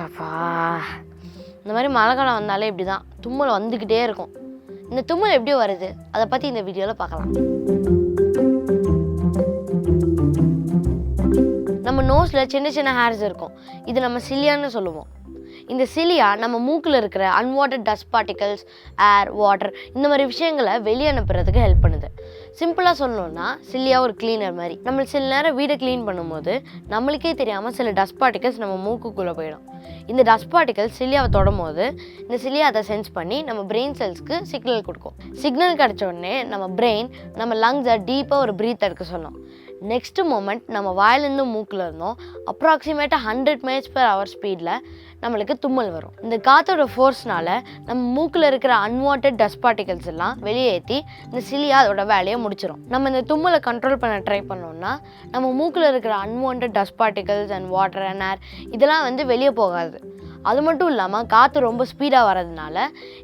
அப்பா இந்த மாதிரி மழை காலம் வந்தாலே இப்படி தான் தும்மல் வந்துக்கிட்டே இருக்கும். இந்த தும்மல் எப்படி வருது அதை பற்றி இந்த வீடியோவில் பார்க்கலாம். நம்ம நோஸில் சின்ன சின்ன ஹேர்ஸ் இருக்கும். இது நம்ம சிலியான்னு சொல்லுவோம். இந்த சிலியா நம்ம மூக்கில் இருக்கிற அன்வான்டட் டஸ்ட் பார்ட்டிகல்ஸ், ஏர், வாட்டர் இந்த மாதிரி விஷயங்களை வெளியே அனுப்புறதுக்கு ஹெல்ப் பண்ணுது. சிம்பிளாக சொல்லணும்னா சிலியா ஒரு கிளீனர் மாதிரி. நம்ம சில நேரம் வீடை க்ளீன் பண்ணும்போது நம்மளுக்கே தெரியாமல் சில டஸ்ட் பார்ட்டிகல்ஸ் நம்ம மூக்குக்குள்ளே போயிடும். இந்த டஸ்ட் பார்ட்டிகல்ஸ் சிலியாவை தொடும் போது இந்த சிலியா அதை சென்ஸ் பண்ணி நம்ம பிரெயின் செல்ஸ்க்கு சிக்னல் கொடுக்கும். சிக்னல் கிடச்ச உடனே நம்ம பிரெயின் நம்ம லங்ஸை டீப்பாக ஒரு ப்ரீத் எடுக்க சொன்னோம். நெக்ஸ்ட் மொமெண்ட் நம்ம வாயிலேருந்து மூக்கில் இருந்தோம் அப்ராக்சிமேட்டாக 100 mph ஸ்பீடில் நம்மளுக்கு தும்மல் வரும். இந்த காற்றோட ஃபோர்ஸ்னால நம்ம மூக்கில் இருக்கிற அன்வான்டட் டஸ்ட் பார்ட்டிகல்ஸ் எல்லாம் வெளியேற்றி இந்த சிலியா அதோட வேலையை முடிச்சிடும். நம்ம இந்த தும்மலை கண்ட்ரோல் பண்ண ட்ரை பண்ணோம்னா நம்ம மூக்கில் இருக்கிற unwanted dust particles and water and ஏர் இதெல்லாம் வெளியே போகாது. அது மட்டும் இல்லாமல் காற்று ரொம்ப ஸ்பீடாக வர்றதுனால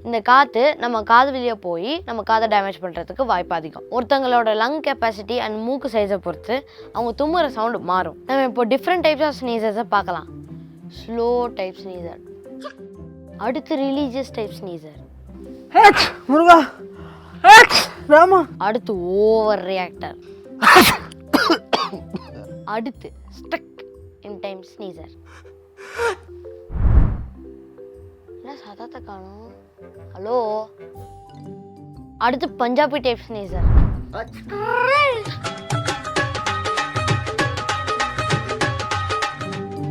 இந்த காற்று நம்ம காது வெளியே போய் நம்ம காதை டேமேஜ் பண்ணுறதுக்கு வாய்ப்பு அதிகம். ஒருத்தங்களோட லங் கெப்பாசிட்டி அண்ட் மூக்கு சைஸை பொறுத்து அவங்க தும்முற சவுண்டு மாறும். நம்ம இப்போ டிஃப்ரெண்ட் டைப்ஸ் ஆஃப் ஸ்னீசர்ஸை பார்க்கலாம். ஸ்லோ டைப் ஸ்னீசர், அடுத்து ரிலீஜியஸ் டைப் ஸ்னீசர், அடுத்து ஓவர் ரியாக்டர், அடுத்து ஸ்டக் இன் டைம் ஸ்னீசர். என்ன சத்தத்தை காணோம்? ஹலோ. அடுத்து பஞ்சாபி டைப் ஸ்னீசர்.